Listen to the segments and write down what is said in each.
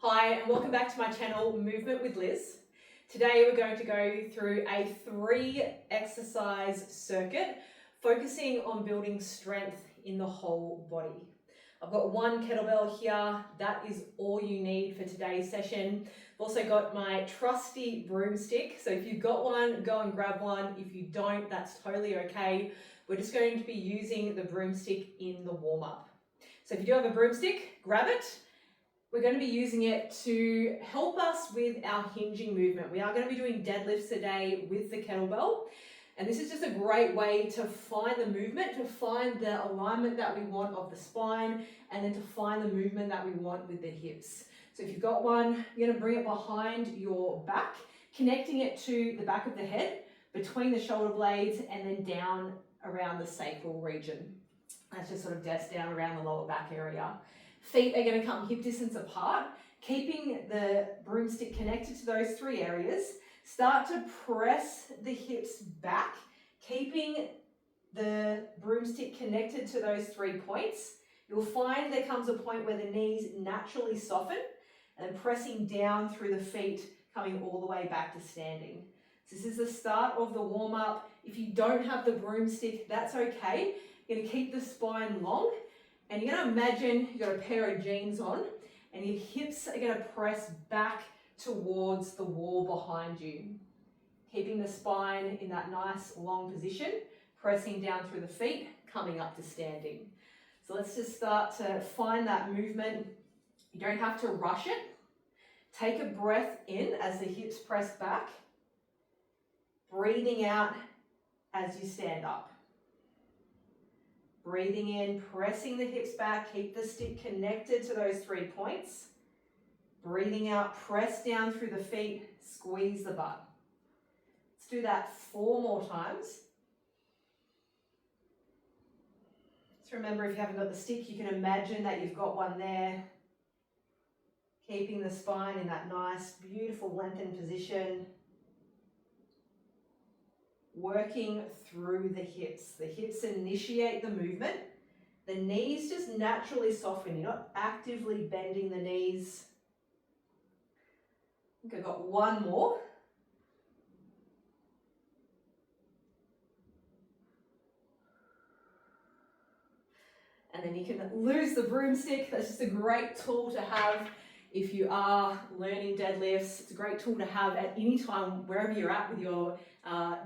Hi and welcome back to my channel Movement with Liz. Today we're going to go through a 3-exercise circuit focusing on building strength in the whole body. I've got one kettlebell here, that is all you need for today's session. I've also got my trusty broomstick, so if you've got one, go and grab one. If you don't, that's totally okay. We're just going to be using the broomstick in the warm-up. So if you do have a broomstick, grab it. We're going to be using it to help us with our hinging movement. We are going to be doing deadlifts today with the kettlebell. And this is just a great way to find the movement, to find the alignment that we want of the spine, and then to find the movement that we want with the hips. So if you've got one, you're going to bring it behind your back, connecting it to the back of the head, between the shoulder blades, and then down around the sacral region. That's just sort of down around the lower back area. Feet are going to come hip distance apart, keeping the broomstick connected to those 3 areas. Start to press the hips back, keeping the broomstick connected to those 3 points. You'll find there comes a point where the knees naturally soften, and pressing down through the feet, coming all the way back to standing. So this is the start of the warm-up. If you don't have the broomstick, that's okay. You're going to keep the spine long. And you're going to imagine you've got a pair of jeans on and your hips are going to press back towards the wall behind you. Keeping the spine in that nice long position, pressing down through the feet, coming up to standing. So let's just start to find that movement. You don't have to rush it. Take a breath in as the hips press back. Breathing out as you stand up. Breathing in, pressing the hips back, keep the stick connected to those 3 points. Breathing out, press down through the feet, squeeze the butt. Let's do that 4 more times. Just remember, if you haven't got the stick, you can imagine that you've got one there. Keeping the spine in that nice, beautiful lengthened position. Working through the hips. The hips initiate the movement. The knees just naturally soften. You're not actively bending the knees. I think I've got 1 more. And then you can lose the broomstick. That's just a great tool to have if you are learning deadlifts. It's a great tool to have at any time, wherever you're at with your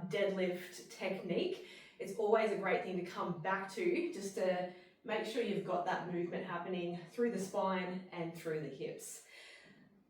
deadlift technique. It's always a great thing to come back to, just to make sure you've got that movement happening through the spine and through the hips.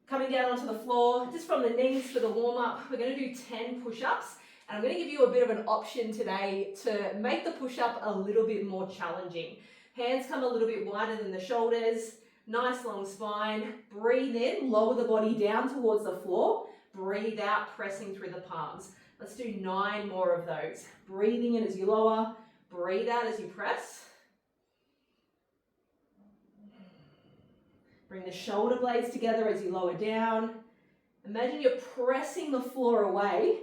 Coming down onto the floor, just from the knees for the warm-up, we're going to do 10 push-ups. And I'm going to give you a bit of an option today to make the push-up a little bit more challenging. Hands come a little bit wider than the shoulders. Nice long spine. Breathe in, lower the body down towards the floor. Breathe out, pressing through the palms. Let's do 9 more of those. Breathing in as you lower, breathe out as you press. Bring the shoulder blades together as you lower down. Imagine you're pressing the floor away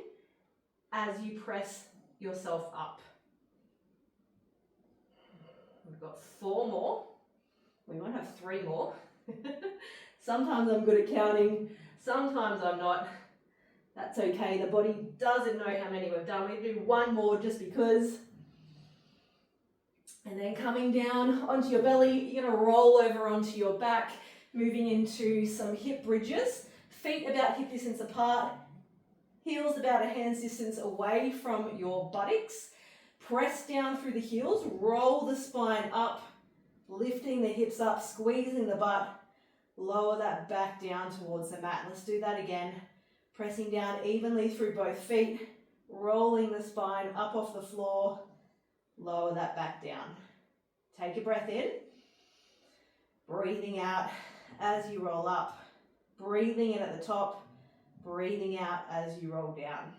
as you press yourself up. We've got 4 more. We might have 3 more. Sometimes I'm good at counting, sometimes I'm not. That's okay, the body doesn't know how many we've done. We do 1 more just because. And then coming down onto your belly, you're going to roll over onto your back, moving into some hip bridges. Feet about hip distance apart, heels about a hand's distance away from your buttocks. Press down through the heels, roll the spine up, lifting the hips up, squeezing the butt, lower that back down towards the mat. Let's do that again. Pressing down evenly through both feet, rolling the spine up off the floor, lower that back down. Take a breath in, breathing out as you roll up, breathing in at the top, breathing out as you roll down.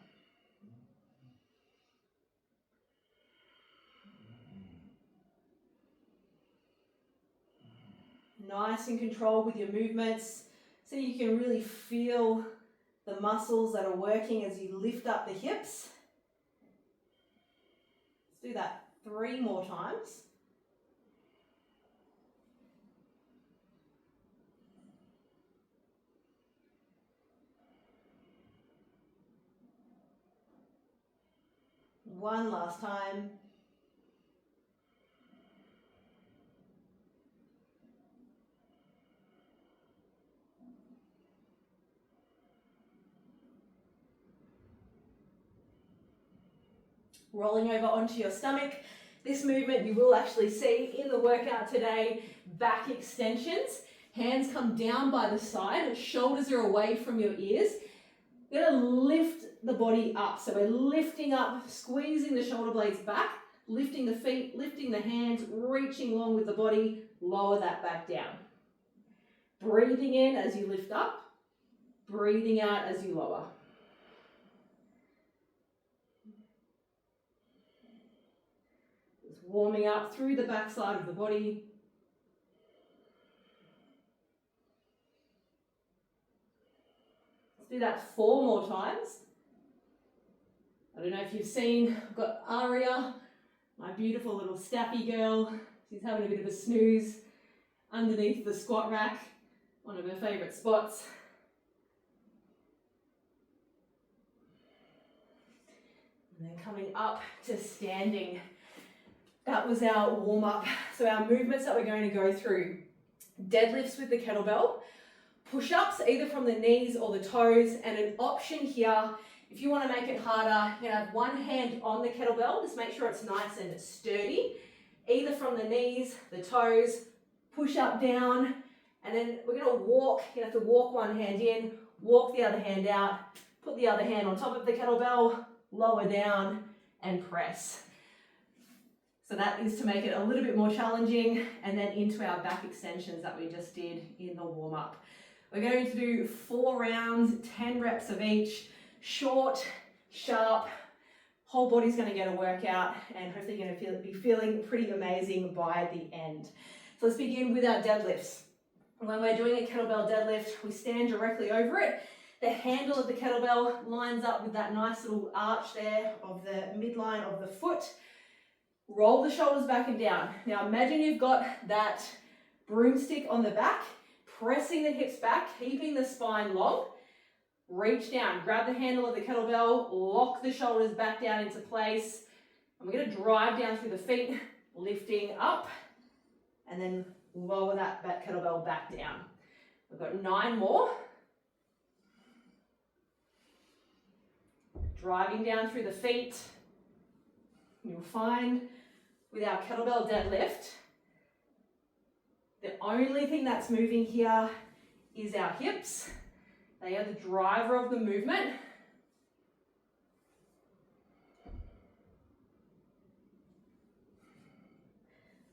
Nice and controlled with your movements, so you can really feel the muscles that are working as you lift up the hips. Let's do that 3 more times. One last time. Rolling over onto your stomach. This movement you will actually see in the workout today, back extensions. Hands come down by the side, shoulders are away from your ears. You're gonna lift the body up. So we're lifting up, squeezing the shoulder blades back, lifting the feet, lifting the hands, reaching long with the body, lower that back down. Breathing in as you lift up, breathing out as you lower. Just warming up through the back side of the body. Let's do that 4 more times. I don't know if you've seen, I've got Aria, my beautiful little stappy girl. She's having a bit of a snooze underneath the squat rack, one of her favourite spots. And then coming up to standing. That was our warm-up. So our movements that we're going to go through: deadlifts with the kettlebell, push-ups either from the knees or the toes, and an option here, if you want to make it harder, you're going to have one hand on the kettlebell, just make sure it's nice and sturdy, either from the knees, the toes, push up, down, and then we're going to walk. You have to walk one hand in, walk the other hand out, put the other hand on top of the kettlebell, lower down, and press. So that is to make it a little bit more challenging, and then into our back extensions that we just did in the warm-up. We're going to do 4 rounds, 10 reps of each, short, sharp, whole body's going to get a workout, and hopefully you're going to be feeling pretty amazing by the end. So let's begin with our deadlifts. When we're doing a kettlebell deadlift, we stand directly over it. The handle of the kettlebell lines up with that nice little arch there of the midline of the foot. Roll the shoulders back and down. Now imagine you've got that broomstick on the back, pressing the hips back, keeping the spine long. Reach down, grab the handle of the kettlebell, lock the shoulders back down into place. And we're going to drive down through the feet, lifting up, and then lower that kettlebell back down. We've got 9 more. Driving down through the feet. You'll find with our kettlebell deadlift, the only thing that's moving here is our hips. They are the driver of the movement.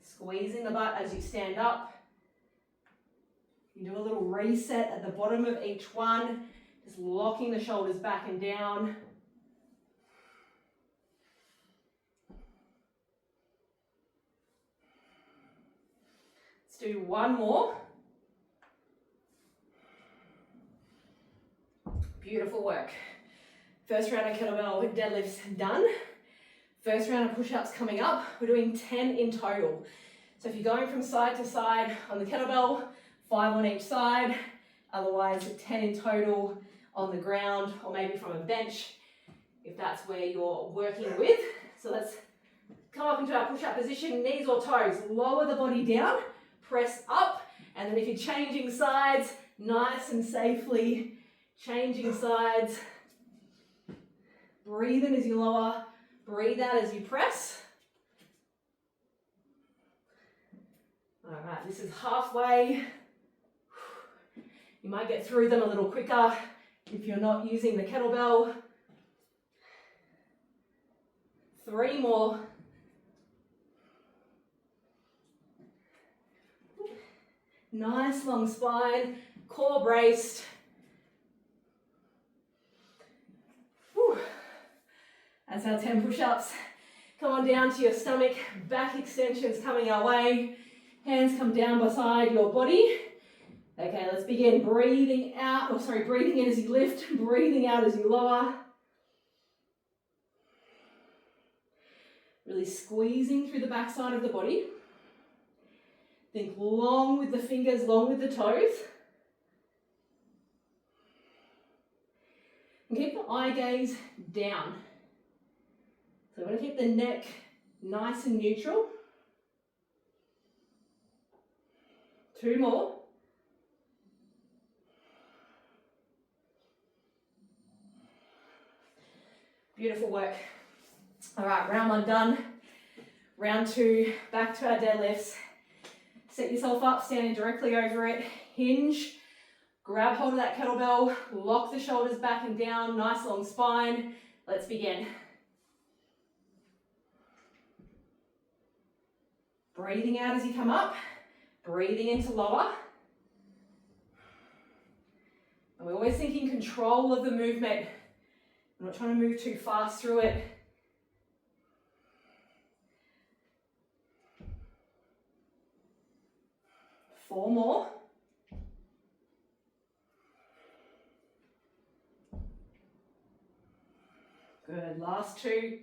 Squeezing the butt as you stand up. You do a little reset at the bottom of each one, just locking the shoulders back and down. Let's do 1 more. Beautiful work. First round of kettlebell deadlifts done. First round of push-ups coming up. We're doing 10 in total. So if you're going from side to side on the kettlebell, 5 on each side, otherwise 10 in total on the ground or maybe from a bench if that's where you're working with. So let's come up into our push-up position, knees or toes. Lower the body down, press up, and then if you're changing sides, nice and safely changing sides. Breathe in as you lower, breathe out as you press. All right, this is halfway. You might get through them a little quicker if you're not using the kettlebell. 3 more. Nice long spine, core braced. That's our 10 push-ups. Come on down to your stomach, back extensions coming our way. Hands come down beside your body. Okay, let's begin. Breathing out, breathing in as you lift, breathing out as you lower. Really squeezing through the back side of the body. Think long with the fingers, long with the toes. And keep the eye gaze down. So we're going to keep the neck nice and neutral. 2 more. Beautiful work. All right, round 1 done. Round 2, back to our deadlifts. Set yourself up, standing directly over it. Hinge, grab hold of that kettlebell, lock the shoulders back and down, nice long spine. Let's begin. Breathing out as you come up, breathing into lower. And we're always thinking control of the movement. I'm not trying to move too fast through it. Four more. Good, last 2.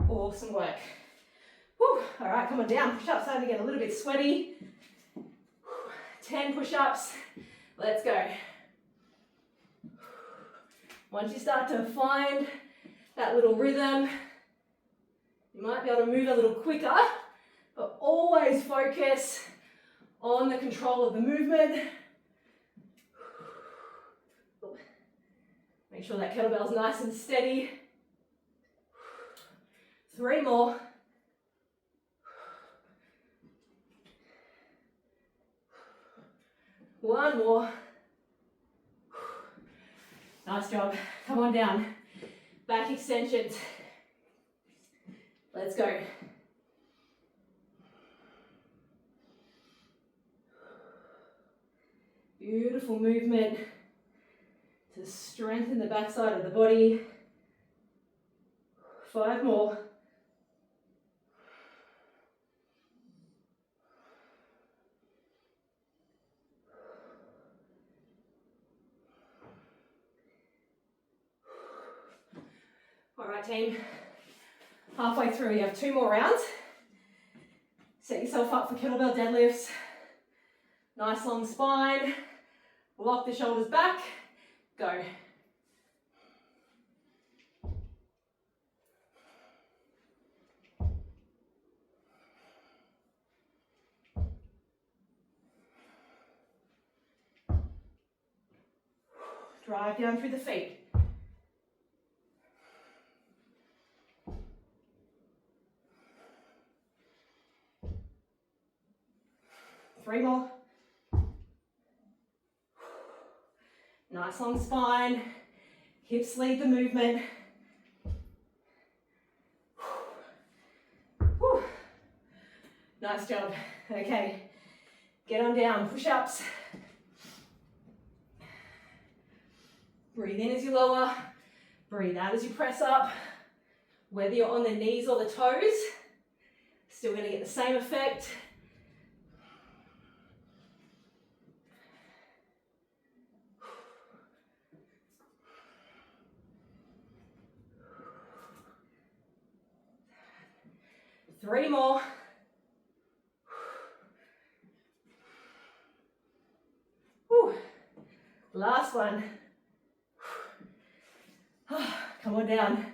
Awesome work. Whew. All right, come on down. Push-ups starting to get a little bit sweaty. 10 push-ups. Let's go. Once you start to find that little rhythm, you might be able to move a little quicker, but always focus on the control of the movement. Make sure that kettlebell's nice and steady. 3 more. One more. Nice job. Come on down. Back extensions. Let's go. Beautiful movement to strengthen the backside of the body. 5 more. All right, team. Halfway through, you have 2 more rounds. Set yourself up for kettlebell deadlifts. Nice long spine. Lock the shoulders back. Go. Drive down through the feet. 3 more. Nice long spine. Hips lead the movement. Whew. Nice job. Okay, get on down, push-ups. Breathe in as you lower, breathe out as you press up. Whether you're on the knees or the toes, still gonna get the same effect. Three more. Whew. Last one. Come on down.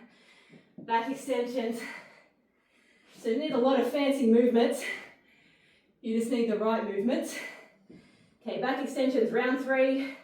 Back extensions. So you need a lot of fancy movements. You just need the right movements. Okay, back extensions, round 3.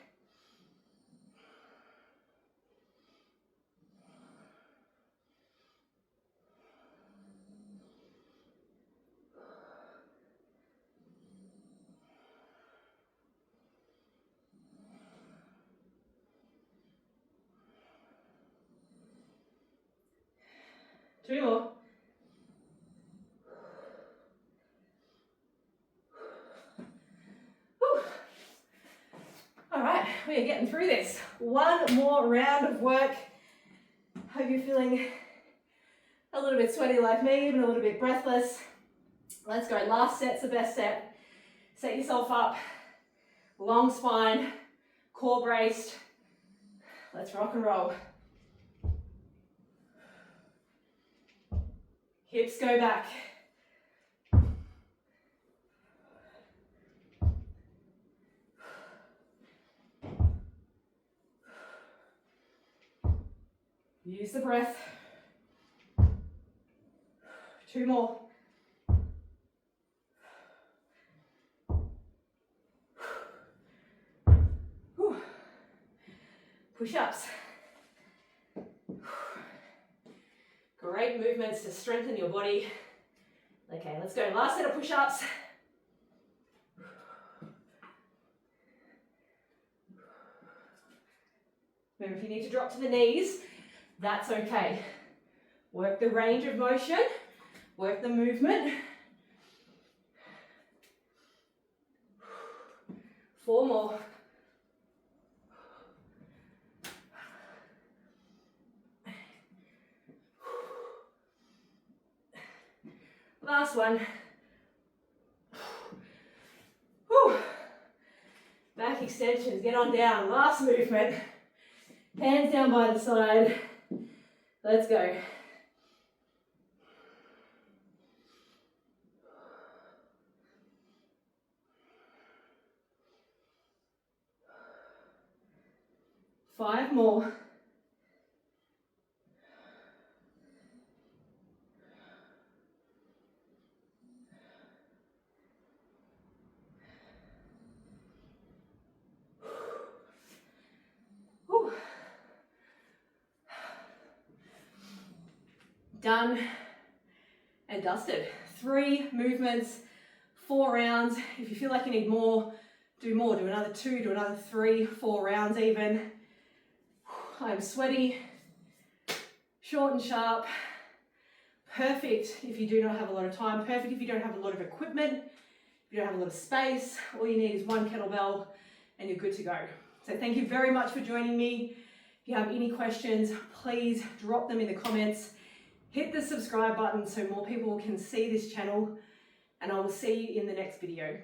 Two more. Whew. All right, we are getting through this. One more round of work. Hope you're feeling a little bit sweaty like me, even a little bit breathless. Let's go. Last set's the best set. Set yourself up. Long spine, core braced. Let's rock and roll. Hips go back. Use the breath. 2 more. Whew. Push-ups. Great movements to strengthen your body. Okay, let's go. Last set of push-ups. Remember, if you need to drop to the knees, that's okay. Work the range of motion, work the movement. 4 more. Last one. Whew. Back extensions, get on down. Last movement. Hands down by the side. Let's go. Five more. Whew. Done and dusted. 3 movements, 4 rounds. If you feel like you need more. Do another 2, do another 3, 4 rounds even. I'm sweaty, short and sharp. Perfect if you do not have a lot of time. Perfect if you don't have a lot of equipment. If you don't have a lot of space. All you need is 1 kettlebell and you're good to go. So thank you very much for joining me. If you have any questions, please drop them in the comments. Hit the subscribe button so more people can see this channel, and I will see you in the next video.